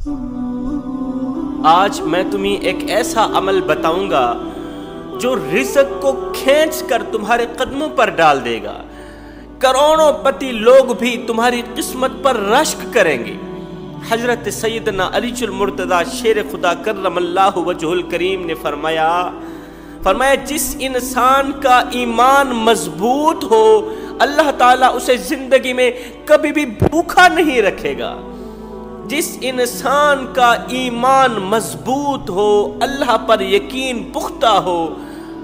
آج میں تمہیں ایک ایسا عمل بتاؤں گا جو رزق کو کھینچ کر تمہارے قدموں پر ڈال دے گا۔ کروڑوں پتی لوگ بھی تمہاری قسمت پر رشک کریں گے۔ حضرت سیدنا علی المرتضی شیر خدا کرم اللہ وجہ الکریم نے فرمایا جس انسان کا ایمان مضبوط ہو اللہ تعالیٰ اسے زندگی میں کبھی بھی بھوکا نہیں رکھے گا۔ جس انسان کا ایمان مضبوط ہو، اللہ پر یقین پختہ ہو،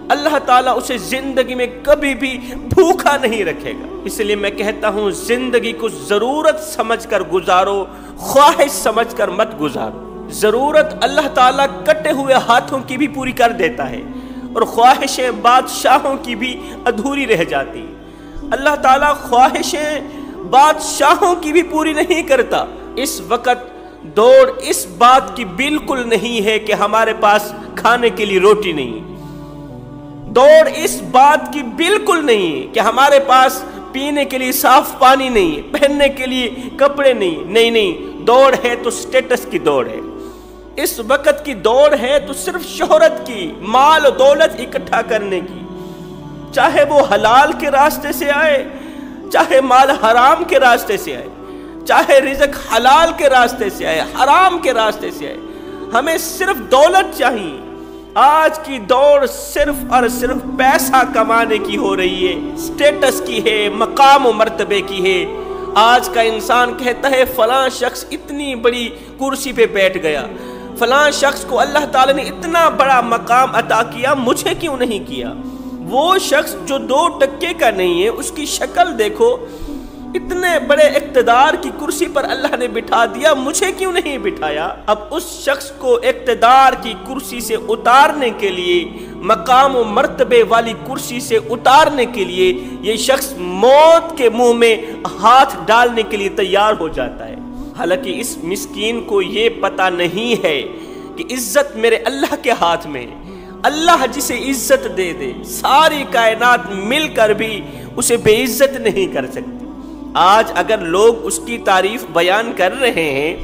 اللہ تعالیٰ اسے زندگی میں کبھی بھی بھوکا نہیں رکھے گا۔ اس لیے میں کہتا ہوں زندگی کو ضرورت سمجھ کر گزارو، خواہش سمجھ کر مت گزارو۔ ضرورت اللہ تعالیٰ کٹے ہوئے ہاتھوں کی بھی پوری کر دیتا ہے اور خواہشیں بادشاہوں کی بھی ادھوری رہ جاتی۔ اللہ تعالیٰ خواہشیں بادشاہوں کی بھی پوری نہیں کرتا۔ اس وقت دوڑ اس بات کی بالکل نہیں ہے کہ ہمارے پاس کھانے کے لیے روٹی نہیں، دوڑ اس بات کی بالکل نہیں ہے کہ ہمارے پاس پینے کے لیے صاف پانی نہیں، پہننے کے لیے کپڑے نہیں، دوڑ ہے تو سٹیٹس کی دوڑ ہے۔ اس وقت کی دوڑ ہے تو صرف شہرت کی، مال و دولت اکٹھا کرنے کی، چاہے وہ حلال کے راستے سے آئے، چاہے مال حرام کے راستے سے آئے، چاہے رزق حلال کے راستے سے آئے، حرام کے راستے سے آئے، ہمیں صرف دولت چاہیے۔ آج کی دوڑ صرف اور صرف پیسہ کمانے کی ہو رہی ہے، سٹیٹس کی ہے، مقام و مرتبے کی ہے۔ آج کا انسان کہتا ہے فلاں شخص اتنی بڑی کرسی پہ بیٹھ گیا، فلاں شخص کو اللہ تعالیٰ نے اتنا بڑا مقام عطا کیا، مجھے کیوں نہیں کیا؟ وہ شخص جو 2 ٹکے کا نہیں ہے، اس کی شکل دیکھو، اتنے بڑے اقتدار کی کرسی پر اللہ نے بٹھا دیا، مجھے کیوں نہیں بٹھایا؟ اب اس شخص کو اقتدار کی کرسی سے اتارنے کے لیے، مقام و مرتبے والی کرسی سے اتارنے کے لیے یہ شخص موت کے منہ میں ہاتھ ڈالنے کے لیے تیار ہو جاتا ہے۔ حالانکہ اس مسکین کو یہ پتہ نہیں ہے کہ عزت میرے اللہ کے ہاتھ میں ہے۔ اللہ جسے عزت دے دے، ساری کائنات مل کر بھی اسے بے عزت نہیں کر سکتی۔ آج اگر لوگ اس کی تعریف بیان کر رہے ہیں،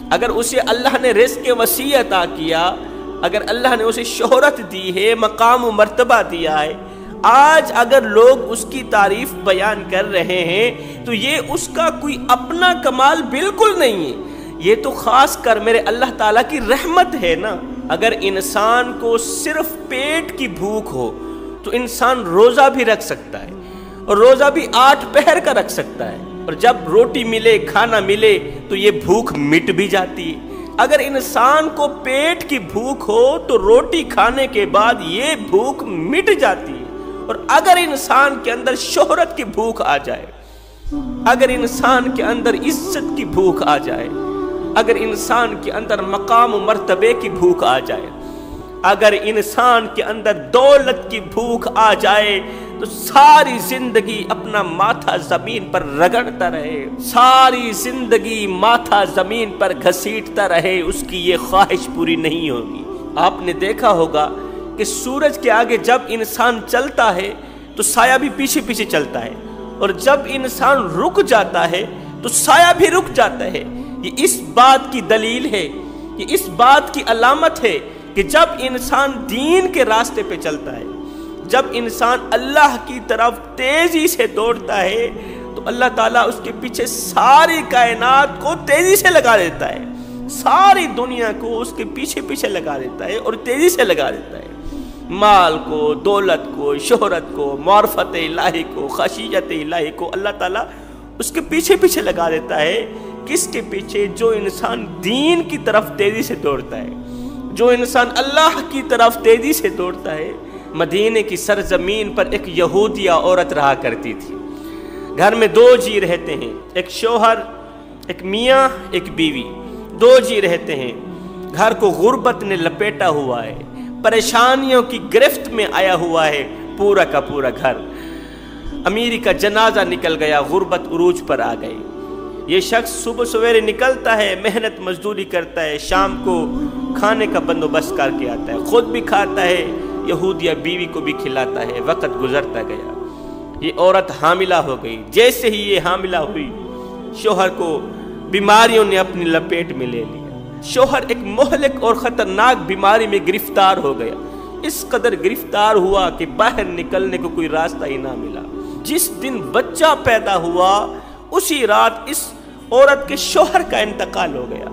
اگر اسے اللہ نے رزق وسیع عطا کیا، اگر اللہ نے اسے شہرت دی ہے، مقام و مرتبہ دیا ہے، آج اگر لوگ اس کی تعریف بیان کر رہے ہیں تو یہ اس کا کوئی اپنا کمال بالکل نہیں ہے، یہ تو خاص کر میرے اللہ تعالیٰ کی رحمت ہے نا۔ اگر انسان کو صرف پیٹ کی بھوک ہو تو انسان روزہ بھی رکھ سکتا ہے، اور روزہ بھی 8 پہر کا رکھ سکتا ہے، اور جب روٹی ملے، کھانا ملے تو یہ بھوک مٹ بھی جاتی ہے۔ اگر انسان کو پیٹ کی بھوک ہو تو روٹی کھانے کے بعد یہ بھوک مٹ جاتی ہے۔ اور اگر انسان کے اندر شہرت کی بھوک آ جائے، اگر انسان کے اندر عزت کی بھوک آ جائے، اگر انسان کے اندر مقام و مرتبے کی بھوک آ جائے، اگر انسان کے اندر دولت کی بھوک آ جائے تو ساری زندگی اپنا ماتھا زمین پر رگڑتا رہے، ساری زندگی ماتھا زمین پر گھسیٹتا رہے، اس کی یہ خواہش پوری نہیں ہوگی۔ آپ نے دیکھا ہوگا کہ سورج کے آگے جب انسان چلتا ہے تو سایہ بھی پیچھے پیچھے چلتا ہے، اور جب انسان رک جاتا ہے تو سایہ بھی رک جاتا ہے۔ یہ اس بات کی دلیل ہے، یہ اس بات کی علامت ہے کہ جب انسان دین کے راستے پہ چلتا ہے، جب انسان اللہ کی طرف تیزی سے دوڑتا ہے تو اللہ تعالیٰ اس کے پیچھے ساری کائنات کو تیزی سے لگا دیتا ہے، ساری دنیا کو اس کے پیچھے پیچھے لگا دیتا ہے اور تیزی سے لگا دیتا ہے، مال کو، دولت کو، شہرت کو، معرفت الہی کو، خشیت الہی کو اللہ تعالیٰ اس کے پیچھے پیچھے لگا دیتا ہے۔ کس کے پیچھے؟ جو انسان دین کی طرف تیزی سے دوڑتا ہے، جو انسان اللہ کی طرف تیزی سے دوڑتا ہے۔ مدینے کی سرزمین پر ایک یہودیہ عورت رہا کرتی تھی۔ گھر میں 2 جی رہتے ہیں، ایک شوہر، ایک میاں، ایک بیوی، 2 جی رہتے ہیں۔ گھر کو غربت نے لپیٹا ہوا ہے، پریشانیوں کی گرفت میں آیا ہوا ہے پورا کا پورا گھر۔ امیری کا جنازہ نکل گیا، غربت عروج پر آ گئی۔ یہ شخص صبح سویرے نکلتا ہے، محنت مزدوری کرتا ہے، شام کو کھانے کا بندوبست کر کے آتا ہے، خود بھی کھاتا ہے، یہودیہ بیوی کو بھی کھلاتا ہے۔ وقت گزرتا گیا، یہ عورت حاملہ ہو گئی۔ جیسے ہی یہ حاملہ ہوئی، شوہر کو بیماریوں نے اپنی لپیٹ میں لے لیا۔ شوہر ایک مہلک اور خطرناک بیماری میں گرفتار ہو گیا، اس قدر گرفتار ہوا کہ باہر نکلنے کو کوئی راستہ ہی نہ ملا۔ جس دن بچہ پیدا ہوا اسی رات اس عورت کے شوہر کا انتقال ہو گیا۔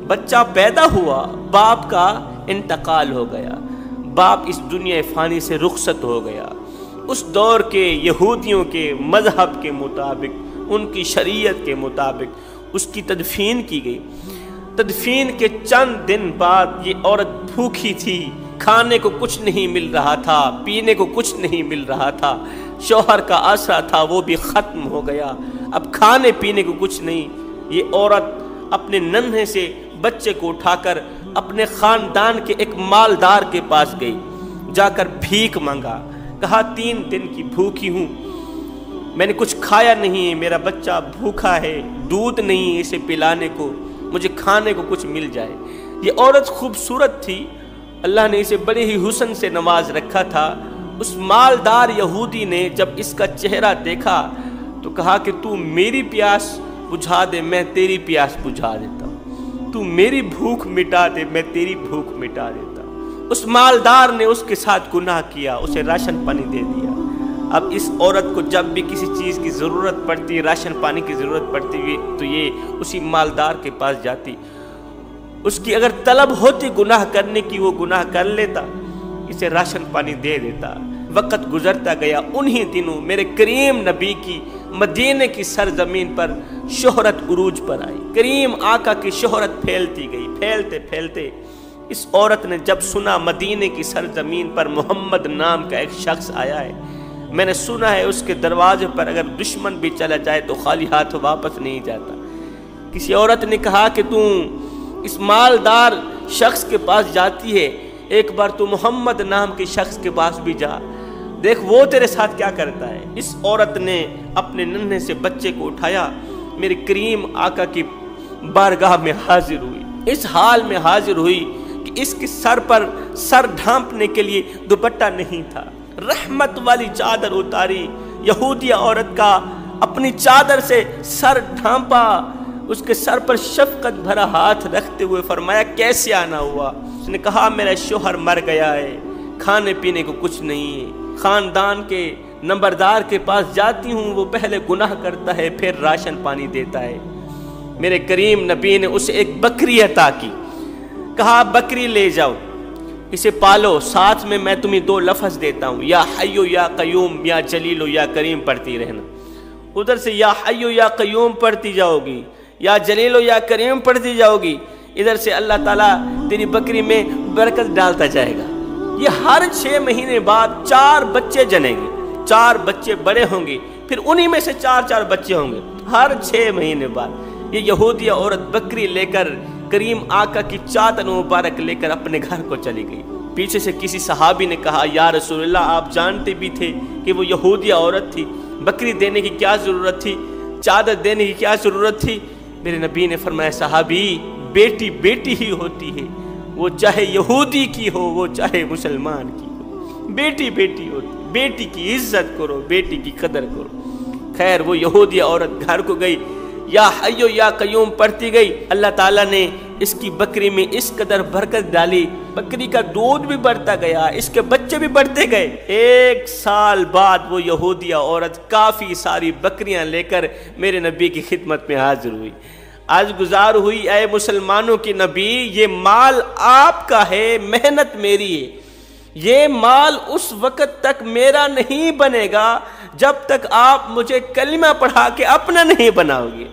بچہ پیدا ہوا، باپ کا انتقال ہو گیا، باپ اس دنیا فانی سے رخصت ہو گیا۔ اس دور کے یہودیوں کے مذہب کے مطابق، ان کی شریعت کے مطابق اس کی تدفین کی گئی۔ تدفین کے چند دن بعد یہ عورت بھوکی تھی، کھانے کو کچھ نہیں مل رہا تھا، پینے کو کچھ نہیں مل رہا تھا، شوہر کا آسرا تھا وہ بھی ختم ہو گیا، اب کھانے پینے کو کچھ نہیں۔ یہ عورت اپنے ننھے سے بچے کو اٹھا کر اپنے خاندان کے ایک مالدار کے پاس گئی، جا کر بھیک مانگا، کہا 3 دن کی بھوکی ہوں، میں نے کچھ کھایا نہیں، میرا بچہ بھوکا ہے، دودھ نہیں اسے پلانے کو، مجھے کھانے کو کچھ مل جائے۔ یہ عورت خوبصورت تھی، اللہ نے اسے بڑے ہی حسن سے نواز رکھا تھا۔ اس مالدار یہودی نے جب اس کا چہرہ دیکھا تو کہا کہ تو میری پیاس بجھا دے میں تیری پیاس بجھا دیتا ہوں، تو میری بھوک مٹا دے میں تیری بھوک مٹا دیتا ہوں۔ اس مالدار نے اس کے ساتھ گناہ کیا، اسے راشن پانی دے دیا۔ اب اس عورت کو جب بھی کسی چیز کی ضرورت پڑتی، راشن پانی کی ضرورت پڑتی ہوئی تو یہ اسی مالدار کے پاس جاتی، اس کی اگر طلب ہوتی گناہ کرنے کی وہ گناہ کر لیتا، اسے راشن پانی دے دیتا۔ وقت گزرتا گیا، انہی دنوں میرے کریم نبی کی مدینے کی سرزمین پر شہرت عروج پر آئی۔ کریم آقا کی شہرت پھیلتی گئی، پھیلتے پھیلتے اس عورت نے جب سنا مدینے کی سرزمین پر محمد نام کا ایک شخص آیا ہے، میں نے سنا ہے اس کے دروازے پر اگر دشمن بھی چلا جائے تو خالی ہاتھ واپس نہیں جاتا۔ کسی عورت نے کہا کہ تم اس مالدار شخص کے پاس جاتی ہے، ایک بار تو محمد نام کے شخص کے پاس بھی جا، دیکھ وہ تیرے ساتھ کیا کرتا ہے۔ اس عورت نے اپنے ننھے سے بچے کو اٹھایا، میرے کریم آقا کی بارگاہ میں حاضر ہوئی، اس حال میں حاضر ہوئی کہ اس کے سر پر سر ڈھانپنے کے لیے دوپٹہ نہیں تھا۔ رحمت والی چادر اتاری، یہودیہ عورت کا اپنی چادر سے سر ڈھانپا، اس کے سر پر شفقت بھرا ہاتھ رکھتے ہوئے فرمایا کیسے آنا ہوا؟ اس نے کہا میرا شوہر مر گیا ہے، کھانے پینے کو کچھ نہیں ہے، خاندان کے نمبردار کے پاس جاتی ہوں، وہ پہلے گناہ کرتا ہے پھر راشن پانی دیتا ہے۔ میرے کریم نبی نے اسے ایک بکری عطا کی، کہا بکری لے جاؤ، اسے پالو، ساتھ میں تمہیں 2 لفظ دیتا ہوں، یا حیو یا قیوم یا جلیل یا کریم پڑھتی رہنا۔ ادھر سے یا حیو یا قیوم پڑھتی جاؤ گی، یا جلیل یا کریم پڑھتی جاؤ گی، ادھر سے اللہ تعالیٰ تیری بکری میں برکت ڈالتا جائے گا۔ یہ ہر 6 مہینے بعد 4 بچے جنیں گے، 4 بچے بڑے ہوں گے، پھر انہی میں سے 4 بچے ہوں گے، ہر 6 مہینے بعد۔ یہ یہودیہ عورت بکری لے کر کریم آقا کی چادر مبارک لے کر اپنے گھر کو چلی گئی۔ پیچھے سے کسی صحابی نے کہا یا رسول اللہ آپ جانتے بھی تھے کہ وہ یہودیہ عورت تھی، بکری دینے کی کیا ضرورت تھی، چادر دینے کی کیا ضرورت تھی؟ میرے نبی نے فرمایا صحابی بیٹی بیٹی ہی ہوتی ہے، وہ چاہے یہودی کی ہو وہ چاہے مسلمان کی ہو، بیٹی بیٹی ہوتی، بیٹی کی عزت کرو، بیٹی کی قدر کرو۔ خیر وہ یہودی عورت گھر کو گئی، یا حیو یا قیوم پڑھتی گئی، اللہ تعالیٰ نے اس کی بکری میں اس قدر برکت ڈالی، بکری کا دودھ بھی بڑھتا گیا، اس کے بچے بھی بڑھتے گئے۔ 1 سال بعد وہ یہودیہ عورت کافی ساری بکریاں لے کر میرے نبی کی خدمت میں حاضر ہوئی، آج گزار ہوئی اے مسلمانوں کی نبی یہ مال آپ کا ہے، محنت میری ہے، یہ مال اس وقت تک میرا نہیں بنے گا جب تک آپ مجھے کلمہ پڑھا کے اپنا نہیں بناؤ گے،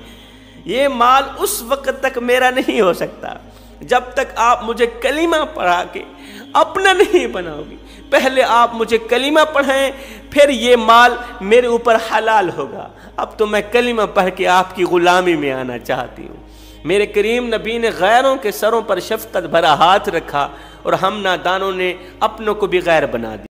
یہ مال اس وقت تک میرا نہیں ہو سکتا جب تک آپ مجھے کلمہ پڑھا کے اپنا نہیں بناؤ گے، پہلے آپ مجھے کلمہ پڑھیں پھر یہ مال میرے اوپر حلال ہوگا، اب تو میں کلمہ پڑھ کے آپ کی غلامی میں آنا چاہتی ہوں۔ میرے کریم نبی نے غیروں کے سروں پر شفقت بھرا ہاتھ رکھا اور ہم نادانوں نے اپنوں کو بھی غیر بنا دیا۔